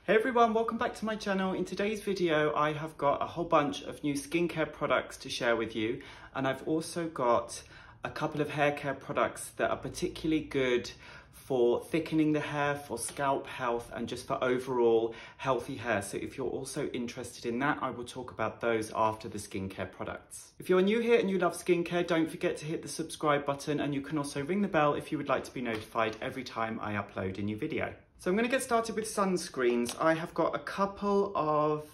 Hey everyone, welcome back to my channel. In today's video, I have got a whole bunch of new skincare products to share with you. And I've also got a couple of hair care products that are particularly good for thickening the hair, for scalp health, and just for overall healthy hair. So if you're also interested in that, I will talk about those after the skincare products. If you're new here and you love skincare, don't forget to hit the subscribe button, and you can also ring the bell if you would like to be notified every time I upload a new video. So I'm going to get started with sunscreens. I have got a couple of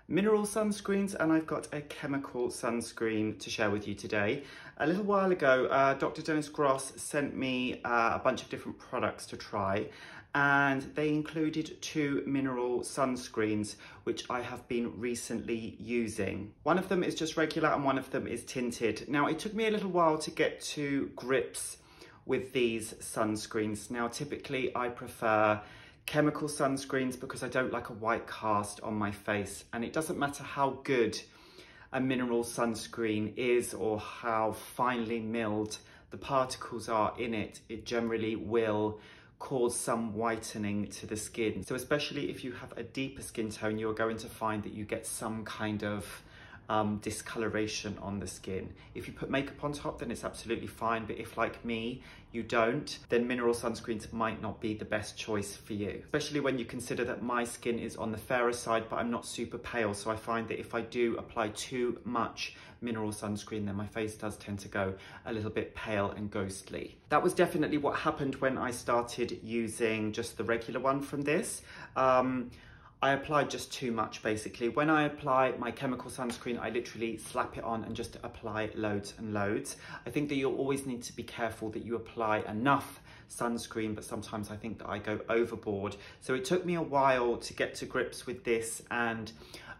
mineral sunscreens and I've got a chemical sunscreen to share with you today. A little while ago, Dr. Dennis Gross sent me a bunch of different products to try, and they included 2 mineral sunscreens, which I have been recently using. One of them is just regular and one of them is tinted. Now, it took me a little while to get to grips with these sunscreens. Now, typically I prefer chemical sunscreens because I don't like a white cast on my face, and it doesn't matter how good a mineral sunscreen is or how finely milled the particles are in it, it generally will cause some whitening to the skin. So especially if you have a deeper skin tone, you're going to find that you get some kind of discoloration on the skin. If you put makeup on top, then it's absolutely fine, but if, like me, you don't, then mineral sunscreens might not be the best choice for you, especially when you consider that my skin is on the fairer side, but I'm not super pale, so I find that if I do apply too much mineral sunscreen, then my face does tend to go a little bit pale and ghostly. That was definitely what happened when I started using just the regular one from this. I applied just too much, basically. When I apply my chemical sunscreen, I literally slap it on and just apply loads and loads. I think that you'll always need to be careful that you apply enough sunscreen, but sometimes I think that I go overboard. So it took me a while to get to grips with this and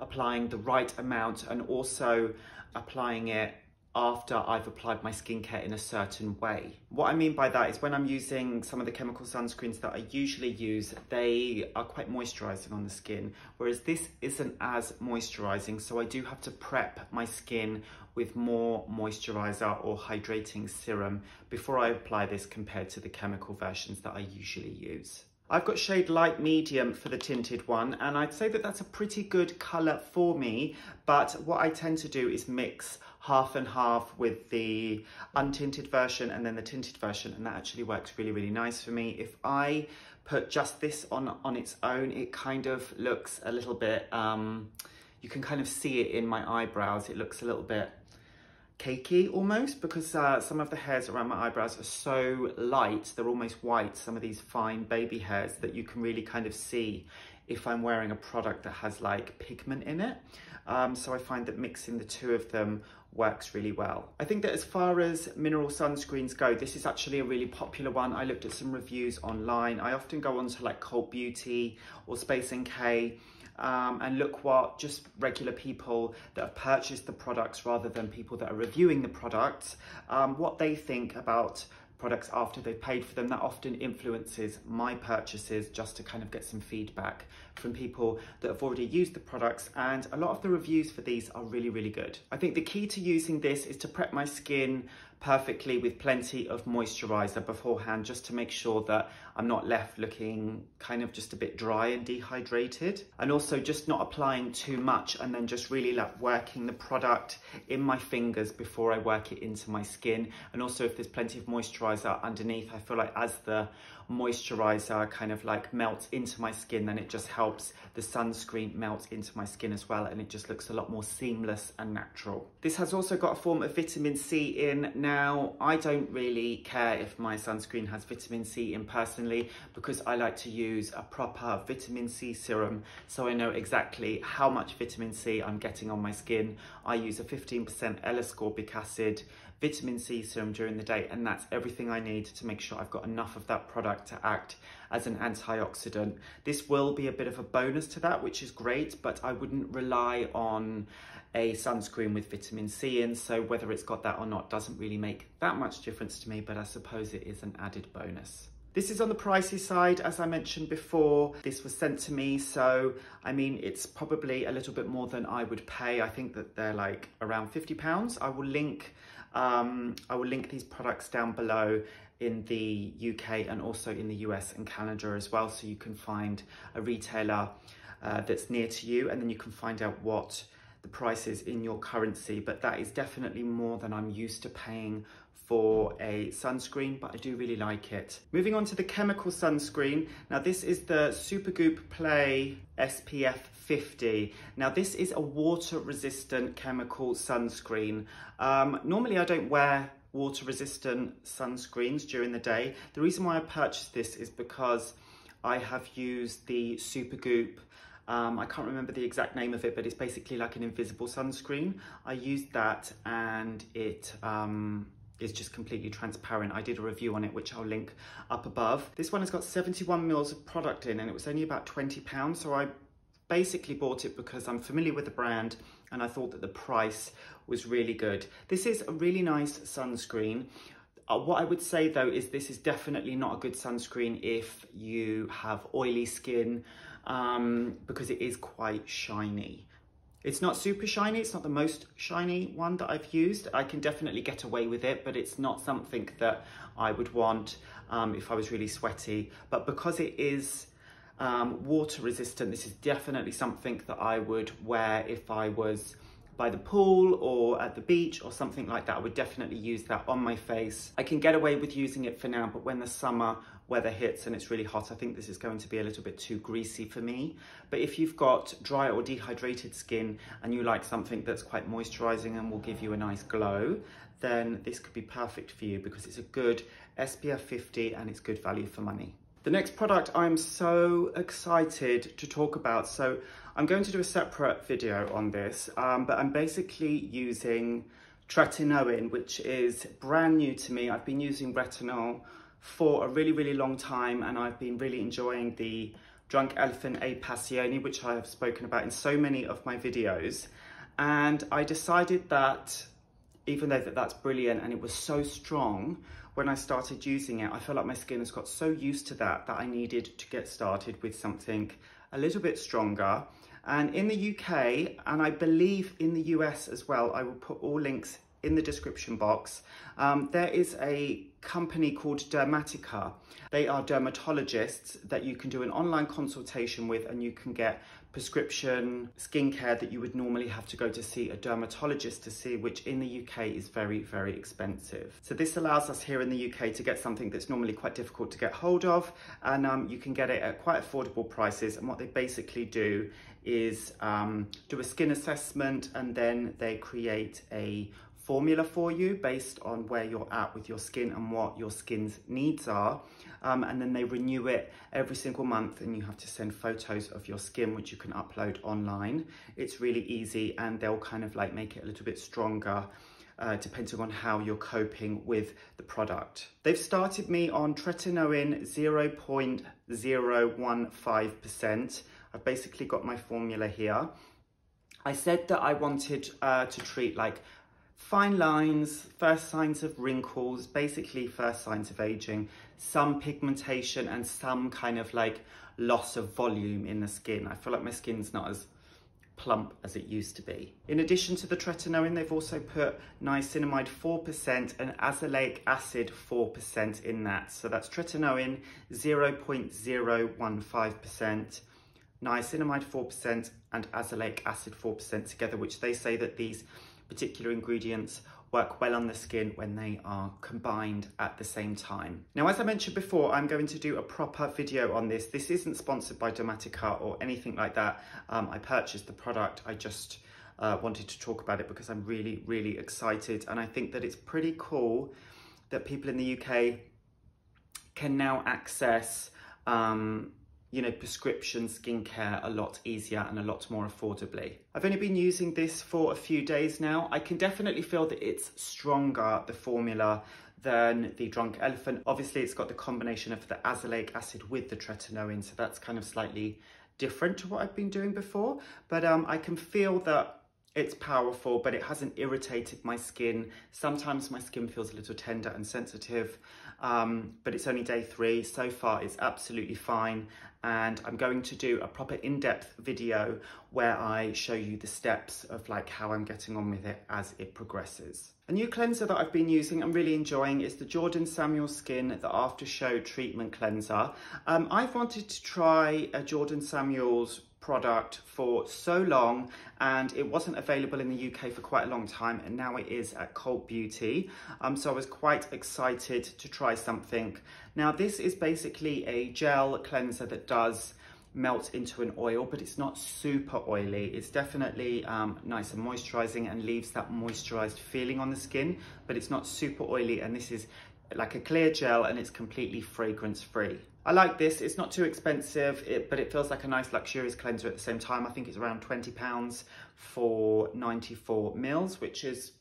applying the right amount, and also applying it after I've applied my skincare in a certain way. What I mean by that is when I'm using some of the chemical sunscreens that I usually use, they are quite moisturizing on the skin, whereas this isn't as moisturizing, so I do have to prep my skin with more moisturizer or hydrating serum before I apply this compared to the chemical versions that I usually use. I've got shade light medium for the tinted one, and I'd say that that's a pretty good color for me, but what I tend to do is mix half and half with the untinted version and then the tinted version, and that actually works really, really nice for me. If I put just this on its own, it kind of looks a little bit, you can kind of see it in my eyebrows, it looks a little bit cakey almost, because some of the hairs around my eyebrows are so light, they're almost white, some of these fine baby hairs, that you can really kind of see if I'm wearing a product that has like pigment in it. So I find that mixing the two of them works really well. I think that as far as mineral sunscreens go, this is actually a really popular one. I looked at some reviews online. I often go on to like Cult Beauty or Space NK and look what just regular people that have purchased the products rather than people that are reviewing the products, what they think about products after they've paid for them. That often influences my purchases, just to kind of get some feedback from people that have already used the products, and a lot of the reviews for these are really, really good. I think the key to using this is to prep my skin perfectly with plenty of moisturizer beforehand, just to make sure that I'm not left looking kind of just a bit dry and dehydrated, and also just not applying too much and then just really like working the product in my fingers before I work it into my skin. And also, if there's plenty of moisturizer underneath, I feel like as the moisturizer kind of like melts into my skin, then it just helps the sunscreen melt into my skin as well, and it just looks a lot more seamless and natural. This has also got a form of vitamin C in. Now, I don't really care if my sunscreen has vitamin C in personally, because I like to use a proper vitamin C serum, so I know exactly how much vitamin C I'm getting on my skin. I use a 15% L-ascorbic acid vitamin C serum during the day, and that's everything I need to make sure I've got enough of that product to act as an antioxidant. This will be a bit of a bonus to that, which is great, but I wouldn't rely on a sunscreen with vitamin C in, so whether it's got that or not doesn't really make that much difference to me, but I suppose it is an added bonus. This is on the pricey side, as I mentioned before. This was sent to me, so I mean, it's probably a little bit more than I would pay. I think that they're like around £50. I will link these products down below in the UK and also in the US and Canada as well, so you can find a retailer that's near to you, and then you can find out what the price is in your currency. But that is definitely more than I'm used to paying for a sunscreen, but I do really like it. Moving on to the chemical sunscreen. Now this is the Supergood Play SPF 50. Now this is a water resistant chemical sunscreen. Normally I don't wear water resistant sunscreens during the day. The reason why I purchased this is because I have used the Supergood, I can't remember the exact name of it, but it's basically like an invisible sunscreen. I used that and it is just completely transparent. I did a review on it, which I'll link up above. This one has got 71 mils of product in, and it was only about £20. So I basically bought it because I'm familiar with the brand and I thought that the price was really good. This is a really nice sunscreen. What I would say though is this is definitely not a good sunscreen if you have oily skin, because it is quite shiny. It's not super shiny, it's not the most shiny one that I've used. I can definitely get away with it, but it's not something that I would want if I was really sweaty. But because it is water resistant, this is definitely something that I would wear if I was by the pool or at the beach or something like that. I would definitely use that on my face. I can get away with using it for now, but when the summer weather hits and it's really hot, I think this is going to be a little bit too greasy for me. But if you've got dry or dehydrated skin and you like something that's quite moisturizing and will give you a nice glow, then this could be perfect for you because it's a good SPF 50 and it's good value for money. The next product I'm so excited to talk about. So I'm going to do a separate video on this, but I'm basically using Tretinoin, which is brand new to me. I've been using retinol for a really, really long time, and I've been really enjoying the Drunk Elephant A Passione, which I have spoken about in so many of my videos. And I decided that even though that's brilliant and it was so strong, when I started using it, I felt like my skin has got so used to that I needed to get started with something a little bit stronger. And in the UK, and I believe in the US as well, I will put all links in the description box. There is a company called Dermatica. They are dermatologists that you can do an online consultation with, and you can get prescription skincare that you would normally have to go to see a dermatologist to see, which in the UK is very, very expensive. So this allows us here in the UK to get something that's normally quite difficult to get hold of, and you can get it at quite affordable prices. And what they basically do is do a skin assessment, and then they create a formula for you based on where you're at with your skin and what your skin's needs are. And then they renew it every single month, and you have to send photos of your skin, which you can upload online. It's really easy, and they'll kind of like make it a little bit stronger depending on how you're coping with the product. They've started me on Tretinoin 0.015%. I've basically got my formula here. I said that I wanted to treat like fine lines, first signs of wrinkles, basically first signs of aging, some pigmentation, and some kind of like loss of volume in the skin. I feel like my skin's not as plump as it used to be. In addition to the Tretinoin, they've also put niacinamide 4% and azelaic acid 4% in that. So that's Tretinoin 0.015%, niacinamide 4% and azelaic acid 4% together, which they say that these particular ingredients work well on the skin when they are combined at the same time. Now, as I mentioned before, I'm going to do a proper video on this. This isn't sponsored by Dermatica or anything like that. I purchased the product. I just wanted to talk about it because I'm really, really excited. And I think that it's pretty cool that people in the UK can now access you know, prescription skincare a lot easier and a lot more affordably. I've only been using this for a few days now. I can definitely feel that it's stronger, the formula, than the Drunk Elephant. Obviously, it's got the combination of the azelaic acid with the Tretinoin, so that's kind of slightly different to what I've been doing before. But I can feel that it's powerful, but it hasn't irritated my skin. Sometimes my skin feels a little tender and sensitive, but it's only day 3. So far, it's absolutely fine. And I'm going to do a proper in-depth video where I show you the steps of like how I'm getting on with it as it progresses. A new cleanser that I've been using, I'm really enjoying, is the Jordan Samuel Skin, the Aftershow Treatment Cleanser. I've wanted to try a Jordan Samuel's product for so long, and it wasn't available in the UK for quite a long time, and now it is at Cult Beauty. So I was quite excited to try something. Now this is basically a gel cleanser that does melt into an oil, but it's not super oily. It's definitely nice and moisturizing and leaves that moisturized feeling on the skin, but it's not super oily, and this is like a clear gel and it's completely fragrance free. I like this. It's not too expensive, but it feels like a nice luxurious cleanser at the same time. I think it's around £20 for 94 mils, which is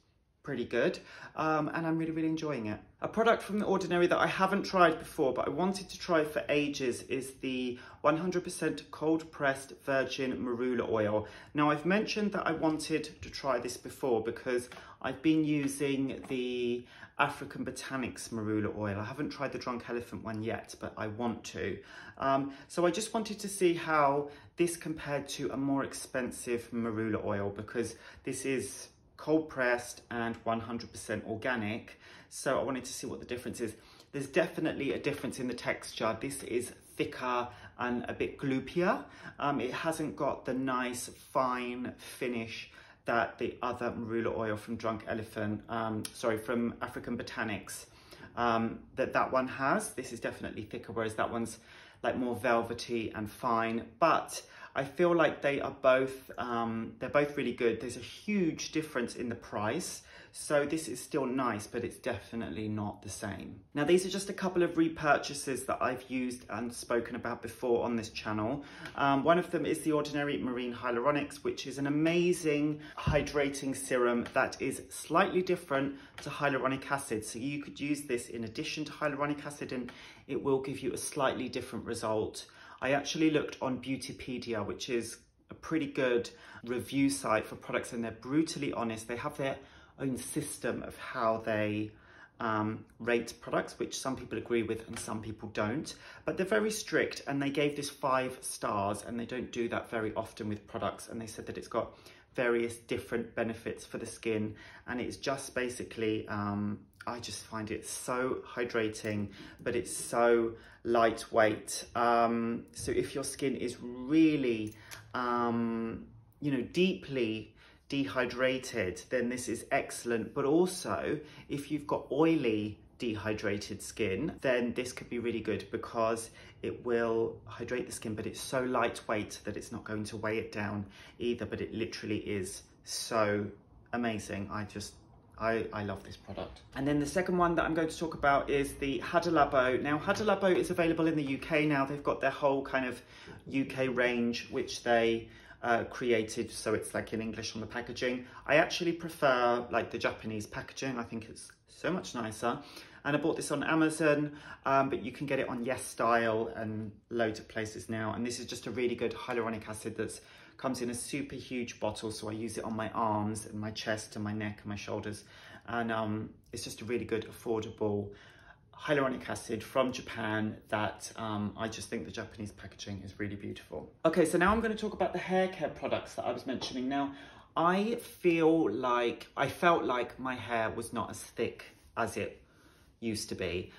pretty good, and I'm really enjoying it. A product from The Ordinary that I haven't tried before but I wanted to try for ages is the 100% cold pressed virgin marula oil. Now I've mentioned that I wanted to try this before because I've been using the African Botanics marula oil. I haven't tried the Drunk Elephant one yet, but I want to. So I just wanted to see how this compared to a more expensive marula oil, because this is cold pressed and 100% organic. So I wanted to see what the difference is. There's definitely a difference in the texture. This is thicker and a bit gloopier. It hasn't got the nice fine finish that the other marula oil from Drunk Elephant, from African Botanics, that one has. This is definitely thicker, whereas that one's like more velvety and fine. But I feel like they are both, they're both really good. There's a huge difference in the price. So this is still nice, but it's definitely not the same. Now, these are just a couple of repurchases that I've used and spoken about before on this channel. One of them is the Ordinary Marine Hyaluronics, which is an amazing hydrating serum that is slightly different to hyaluronic acid. So you could use this in addition to hyaluronic acid and it will give you a slightly different result. I actually looked on Beautypedia, which is a pretty good review site for products, and they're brutally honest. They have their own system of how they rate products, which some people agree with and some people don't, but they're very strict, and they gave this 5 stars, and they don't do that very often with products. And they said that it's got various different benefits for the skin, and it's just basically I just find it so hydrating, but it's so lightweight. So if your skin is really, deeply dehydrated, then this is excellent. But also, if you've got oily, dehydrated skin, then this could be really good because it will hydrate the skin, but it's so lightweight that it's not going to weigh it down either. But it literally is so amazing. I love this product. And then the second one that I'm going to talk about is the Hada Labo. Now, Hada Labo is available in the UK now. They've got their whole kind of UK range, which they created, so it's like in English on the packaging. I actually prefer like the Japanese packaging. I think it's so much nicer. And I bought this on Amazon, but you can get it on Yes Style and loads of places now. And this is just a really good hyaluronic acid that comes in a super huge bottle. So I use it on my arms and my chest and my neck and my shoulders. And it's just a really good, affordable hyaluronic acid from Japan that I just think the Japanese packaging is really beautiful. Okay, so now I'm going to talk about the hair care products that I was mentioning. Now, I felt like my hair was not as thick as it used to be.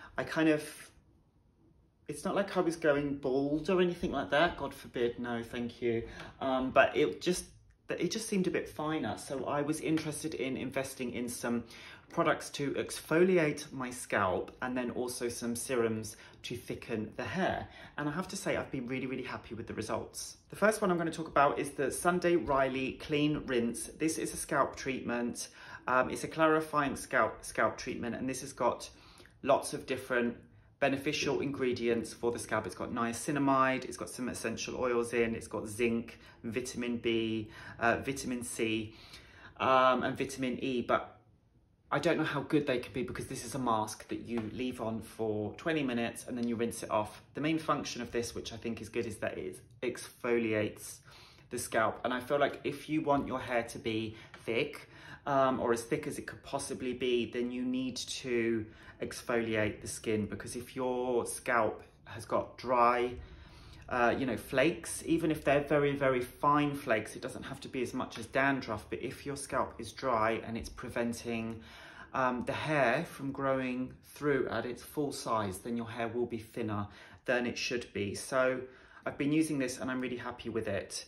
It's not like I was going bald or anything like that, God forbid, no thank you, but it just seemed a bit finer. So I was interested in investing in some products to exfoliate my scalp, and then also some serums to thicken the hair. And I have to say, I've been really happy with the results. The first one I'm going to talk about is the Sunday Riley Clean Rinse. This is a scalp treatment. It's a clarifying scalp treatment, and this has got lots of different beneficial ingredients for the scalp. It's got niacinamide, it's got some essential oils in, it's got zinc, vitamin B, vitamin C, and vitamin E, but I don't know how good they could be because this is a mask that you leave on for 20 minutes and then you rinse it off. The main function of this, which I think is good, is that it exfoliates the scalp. And I feel like if you want your hair to be thick, or as thick as it could possibly be, then you need to exfoliate the skin, because if your scalp has got dry, flakes, even if they're very fine flakes, it doesn't have to be as much as dandruff, but if your scalp is dry and it's preventing the hair from growing through at its full size, then your hair will be thinner than it should be. So I've been using this and I'm really happy with it.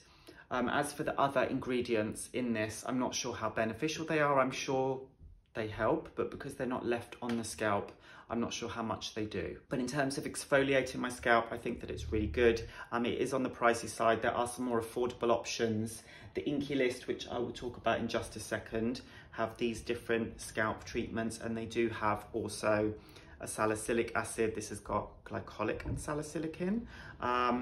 As for the other ingredients in this, I'm not sure how beneficial they are. I'm sure they help, but because they're not left on the scalp, I'm not sure how much they do. But in terms of exfoliating my scalp, I think that it's really good. It is on the pricey side. There are some more affordable options. The Inkey list, which I will talk about in just a second, have these different scalp treatments, and they do have also a salicylic acid. This has got glycolic and salicylic in.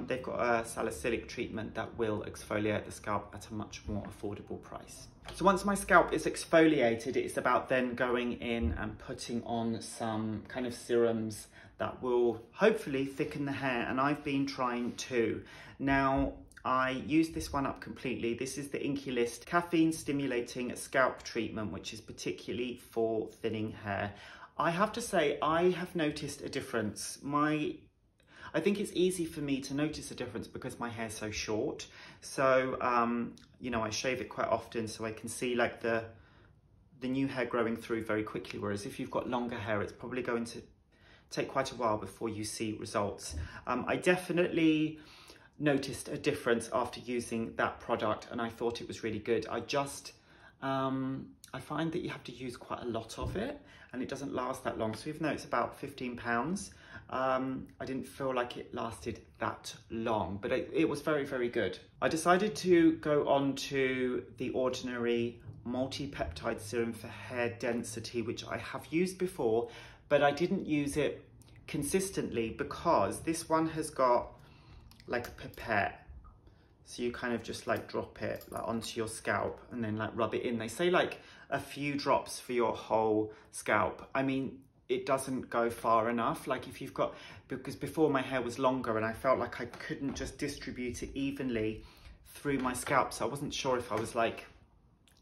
They've got a salicylic treatment that will exfoliate the scalp at a much more affordable price. So once my scalp is exfoliated, it's about then going in and putting on some kind of serums that will hopefully thicken the hair, and I've been trying to. Now, I used this one up completely. This is the Inkey List Caffeine Stimulating Scalp Treatment, which is particularly for thinning hair. I have to say, I have noticed a difference. I think it's easy for me to notice a difference because my hair's so short. So, you know, I shave it quite often so I can see like the new hair growing through very quickly. Whereas if you've got longer hair, it's probably going to take quite a while before you see results. I definitely noticed a difference after using that product, and I thought it was really good. I find that you have to use quite a lot of it and it doesn't last that long. So even though it's about £15, I didn't feel like it lasted that long, but it was very, very good. I decided to go on to the ordinary multi-peptide serum for hair density, which I have used before, but I didn't use it consistently because this one has got like a pipette. So you kind of just like drop it like onto your scalp and then like rub it in. They say like a few drops for your whole scalp. I mean, it doesn't go far enough. Like if you've got, because before my hair was longer and I felt like I couldn't just distribute it evenly through my scalp. So I wasn't sure if I was like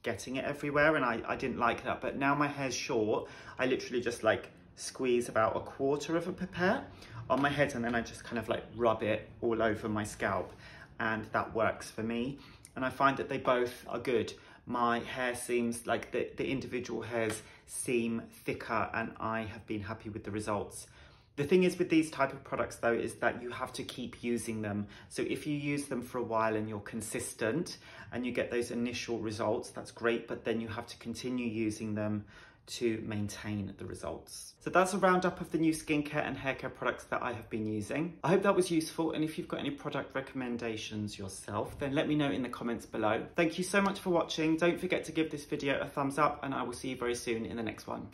getting it everywhere, and I didn't like that. But now my hair's short, I literally just like squeeze about 1/4 of a pipette on my head and then I just kind of like rub it all over my scalp, and that works for me. And I find that they both are good. My hair seems like the individual hairs seem thicker, and I have been happy with the results. The thing is with these type of products though, is that you have to keep using them. So if you use them for a while and you're consistent and you get those initial results, that's great, but then you have to continue using them to maintain the results. So that's a roundup of the new skincare and hair care products that I have been using. I hope that was useful, and if you've got any product recommendations yourself, then let me know in the comments below. Thank you so much for watching. Don't forget to give this video a thumbs up, and I will see you very soon in the next one.